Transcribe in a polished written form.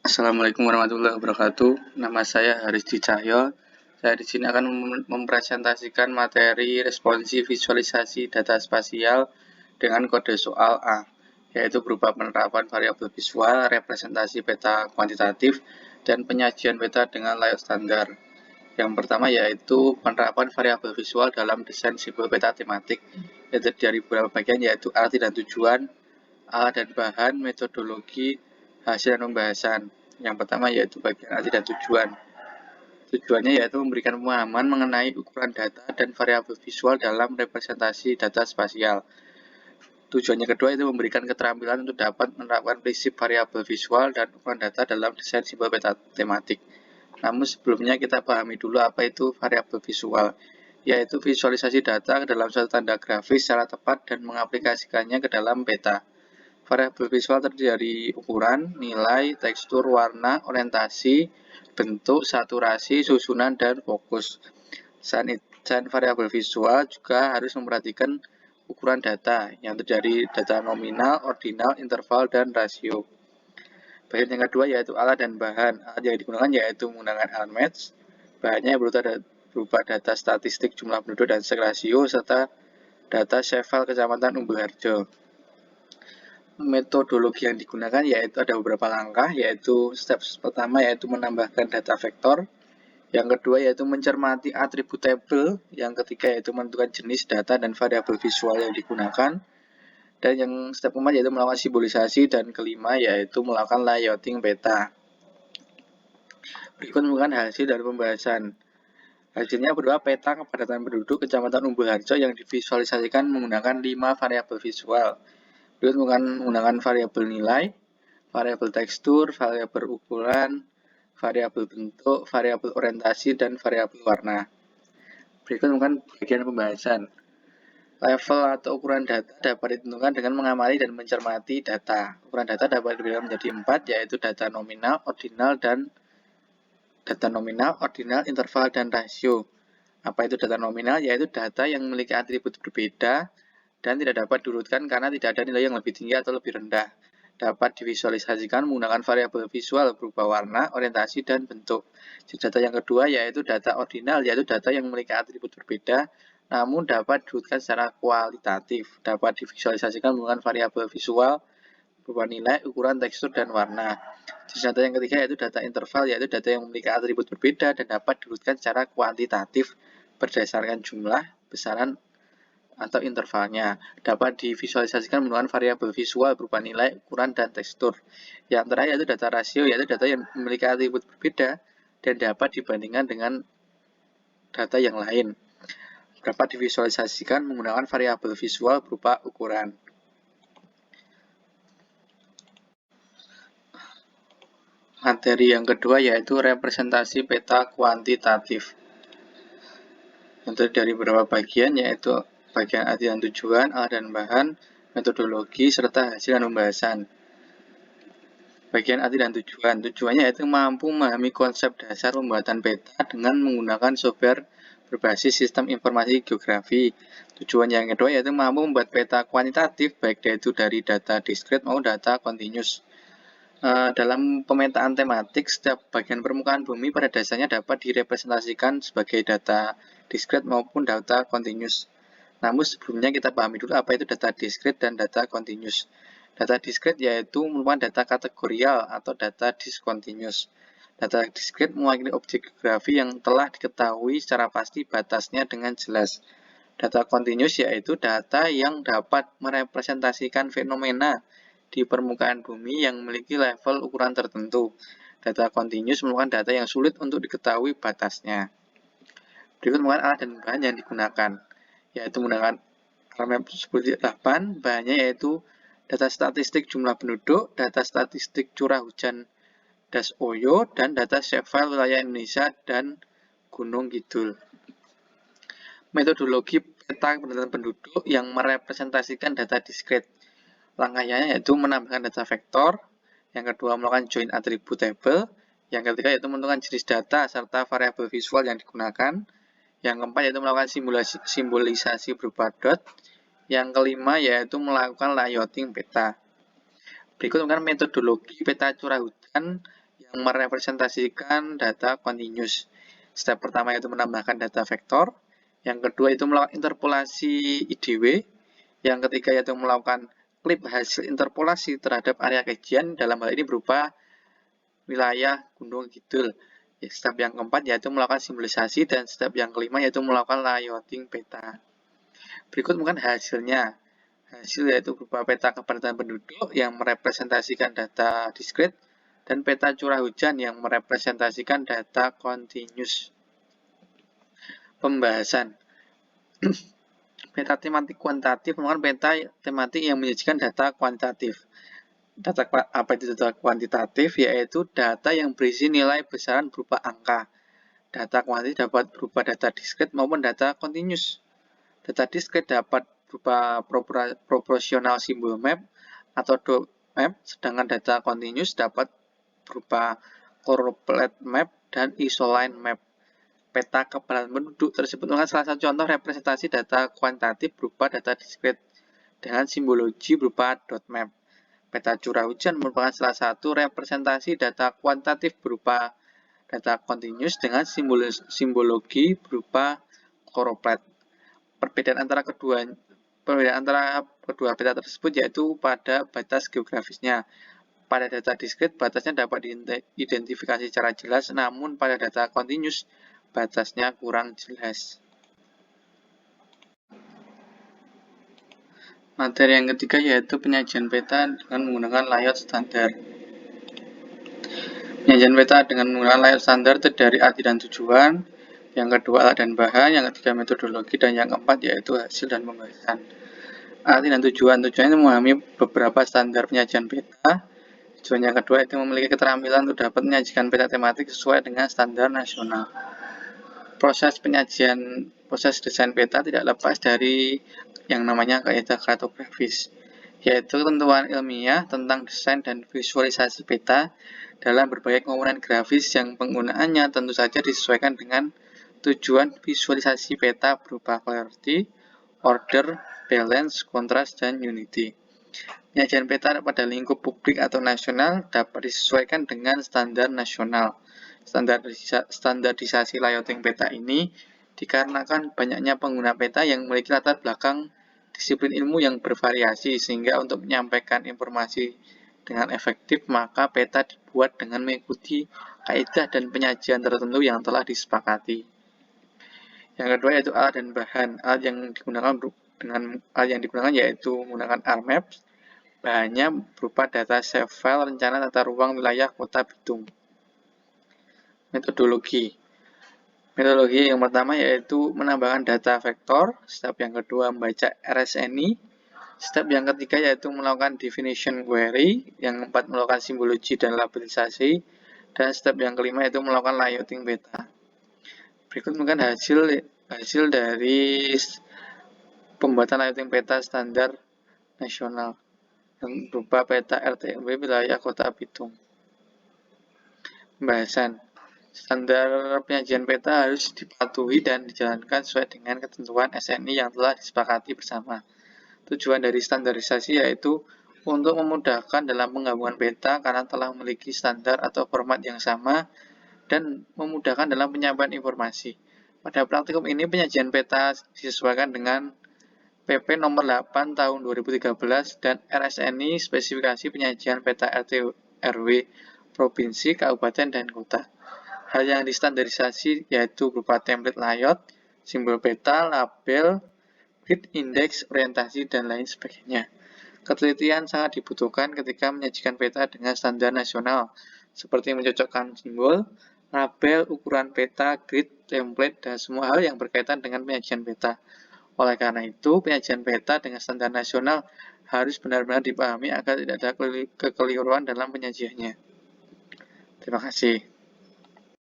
Assalamualaikum warahmatullahi wabarakatuh. Nama saya Harisdi Cahyo. Saya di sini akan mempresentasikan materi responsi visualisasi data spasial dengan kode soal A, yaitu berupa penerapan variabel visual, representasi peta kuantitatif, dan penyajian peta dengan layout standar. Yang pertama yaitu penerapan variabel visual dalam desain simbol peta tematik, yaitu dari beberapa bagian yaitu arti dan tujuan, alat dan bahan, metodologi, hasil dan pembahasan. Yang pertama yaitu bagian arti dan tujuan. Tujuannya yaitu memberikan pemahaman mengenai ukuran data dan variabel visual dalam representasi data spasial. Tujuannya kedua itu memberikan keterampilan untuk dapat menerapkan prinsip variabel visual dan ukuran data dalam desain simbol peta tematik. Namun sebelumnya kita pahami dulu apa itu variabel visual, yaitu visualisasi data ke dalam suatu tanda grafis secara tepat dan mengaplikasikannya ke dalam peta. Variabel visual terdiri dari ukuran, nilai, tekstur, warna, orientasi, bentuk, saturasi, susunan, dan fokus. Selain variabel visual juga harus memperhatikan ukuran data yang terdiri dari data nominal, ordinal, interval, dan rasio. Bagian yang kedua yaitu alat dan bahan. Alat yang digunakan yaitu menggunakan alat match. Bahannya berupa data statistik jumlah penduduk dan seks rasio serta data Sheffield Kecamatan Umbul Harjo. Metodologi yang digunakan yaitu ada beberapa langkah, yaitu step pertama yaitu menambahkan data vektor, yang kedua yaitu mencermati atribut tabel, yang ketiga yaitu menentukan jenis data dan variabel visual yang digunakan, dan yang step keempat yaitu melakukan simbolisasi, dan kelima yaitu melakukan layouting peta. Berikut merupakan hasil dari pembahasan. Hasilnya berupa peta kepadatan penduduk Kecamatan Umbul Harjo yang divisualisasikan menggunakan 5 variabel visual. Berikut menggunakan variabel nilai, variabel tekstur, variabel ukuran, variabel bentuk, variabel orientasi, dan variabel warna. Berikut merupakan bagian pembahasan. Level atau ukuran data dapat ditentukan dengan mengamati dan mencermati data. Ukuran data dapat dibagi menjadi 4, yaitu data nominal, ordinal, interval, dan rasio. Apa itu data nominal? Yaitu data yang memiliki atribut berbeda dan tidak dapat diurutkan karena tidak ada nilai yang lebih tinggi atau lebih rendah. Dapat divisualisasikan menggunakan variabel visual berupa warna, orientasi, dan bentuk. Data yang kedua yaitu data ordinal, yaitu data yang memiliki atribut berbeda namun dapat diurutkan secara kualitatif. Dapat divisualisasikan menggunakan variabel visual berupa nilai, ukuran, tekstur, dan warna. Data yang ketiga yaitu data interval, yaitu data yang memiliki atribut berbeda dan dapat diurutkan secara kuantitatif berdasarkan jumlah, besaran, atau intervalnya. Dapat divisualisasikan menggunakan variabel visual berupa nilai, ukuran, dan tekstur. Yang terakhir yaitu data rasio, yaitu data yang memiliki atribut berbeda dan dapat dibandingkan dengan data yang lain. Dapat divisualisasikan menggunakan variabel visual berupa ukuran. Materi yang kedua yaitu representasi peta kuantitatif. Yang terdiri dari beberapa bagian yaitu bagian arti dan tujuan, alat dan bahan, metodologi, serta hasil dan pembahasan. Bagian arti dan tujuan. Tujuannya yaitu mampu memahami konsep dasar pembuatan peta dengan menggunakan software berbasis sistem informasi geografi. Tujuan yang kedua yaitu mampu membuat peta kuantitatif baik itu dari data discrete maupun data continuous. Dalam pemetaan tematik, setiap bagian permukaan bumi pada dasarnya dapat direpresentasikan sebagai data discrete maupun data continuous. Namun sebelumnya kita pahami dulu apa itu data discrete dan data continuous. Data discrete yaitu merupakan data kategorial atau data discontinuous. Data discrete mewakili objek geografi yang telah diketahui secara pasti batasnya dengan jelas. Data continuous yaitu data yang dapat merepresentasikan fenomena di permukaan bumi yang memiliki level ukuran tertentu. Data continuous merupakan data yang sulit untuk diketahui batasnya. Berikut merupakan alat dan bahan yang digunakan, yaitu menggunakan RMF 10.8, bahannya yaitu data statistik jumlah penduduk, data statistik curah hujan das Oyo, dan data Sheffield wilayah Indonesia dan Gunung Kidul. Metodologi peta kepadatan penduduk yang merepresentasikan data discrete. Langkahnya yaitu menambahkan data vektor, yang kedua melakukan join atribut table, yang ketiga yaitu menentukan jenis data serta variabel visual yang digunakan, yang keempat yaitu melakukan simbolisasi berupa dot, yang kelima yaitu melakukan layouting peta. Berikut merupakan metodologi peta curah hujan merepresentasikan data continuous. Step pertama yaitu menambahkan data vektor, yang kedua itu melakukan interpolasi IDW, yang ketiga yaitu melakukan klip hasil interpolasi terhadap area kajian, dalam hal ini berupa wilayah Gunung Kidul. Step yang keempat yaitu melakukan simbolisasi, dan step yang kelima yaitu melakukan layouting peta. Berikut mungkin hasilnya. Hasil yaitu berupa peta kepadatan penduduk yang merepresentasikan data diskrit, dan peta curah hujan yang merepresentasikan data continuous. Pembahasan. Peta tematik kuantitatif merupakan peta tematik yang menyajikan data kuantitatif. Apa itu data kuantitatif? Yaitu data yang berisi nilai besaran berupa angka. Data kuantitatif dapat berupa data diskrit maupun data continuous. Data diskrit dapat berupa proporsional simbol map atau dot map, sedangkan data continuous dapat berupa choropleth map dan isoline map. Peta kepadatan penduduk tersebut merupakan salah satu contoh representasi data kuantitatif berupa data diskrit dengan simbologi berupa dot map. Peta curah hujan merupakan salah satu representasi data kuantitatif berupa data continuous dengan simbologi berupa choropleth. Perbedaan antara kedua peta tersebut yaitu pada batas geografisnya. Pada data diskrit, batasnya dapat diidentifikasi secara jelas, namun pada data continuous, batasnya kurang jelas. Materi yang ketiga yaitu penyajian peta dengan menggunakan layout standar. Penyajian peta dengan menggunakan layout standar terdiri arti dan tujuan, yang kedua alat dan bahan, yang ketiga metodologi, dan yang keempat yaitu hasil dan pembahasan. Arti dan tujuannya memahami beberapa standar penyajian peta. Tujuan yang kedua itu memiliki keterampilan untuk dapat menyajikan peta tematik sesuai dengan standar nasional. Proses desain peta tidak lepas dari yang namanya kaidah kartografis, yaitu ketentuan ilmiah tentang desain dan visualisasi peta dalam berbagai komponen grafis yang penggunaannya tentu saja disesuaikan dengan tujuan visualisasi peta berupa clarity, order, balance, kontras, dan unity. Penyajian peta pada lingkup publik atau nasional dapat disesuaikan dengan standar nasional. Standarisasi layouting peta ini dikarenakan banyaknya pengguna peta yang memiliki latar belakang disiplin ilmu yang bervariasi, sehingga untuk menyampaikan informasi dengan efektif maka peta dibuat dengan mengikuti kaidah dan penyajian tertentu yang telah disepakati. Yang kedua yaitu alat dan bahan. Alat yang digunakan yaitu menggunakan R-Maps. Bahannya berupa data save file rencana tata ruang wilayah Kota Bitung. Metodologi yang pertama yaitu menambahkan data vektor. Step yang kedua membaca RSNI. Step yang ketiga yaitu melakukan definition query. Yang keempat melakukan simbologi dan labelisasi. Dan step yang kelima yaitu melakukan layouting peta. Berikut mungkin hasil dari pembuatan layouting peta standar nasional yang berupa peta RTMW wilayah Kota Bitung. Pembahasan. Standar penyajian peta harus dipatuhi dan dijalankan sesuai dengan ketentuan SNI yang telah disepakati bersama. Tujuan dari standarisasi yaitu untuk memudahkan dalam penggabungan peta karena telah memiliki standar atau format yang sama dan memudahkan dalam penyampaian informasi. Pada praktikum ini penyajian peta disesuaikan dengan PP nomor 8 tahun 2013 dan RSNI spesifikasi penyajian peta RT RW provinsi, kabupaten, dan kota. Hal yang distandarisasi yaitu berupa template layout, simbol peta, label, grid, indeks, orientasi, dan lain sebagainya. Ketelitian sangat dibutuhkan ketika menyajikan peta dengan standar nasional, seperti mencocokkan simbol, label, ukuran peta, grid, template, dan semua hal yang berkaitan dengan penyajian peta. Oleh karena itu, penyajian peta dengan standar nasional harus benar-benar dipahami agar tidak ada kekeliruan dalam penyajiannya. Terima kasih.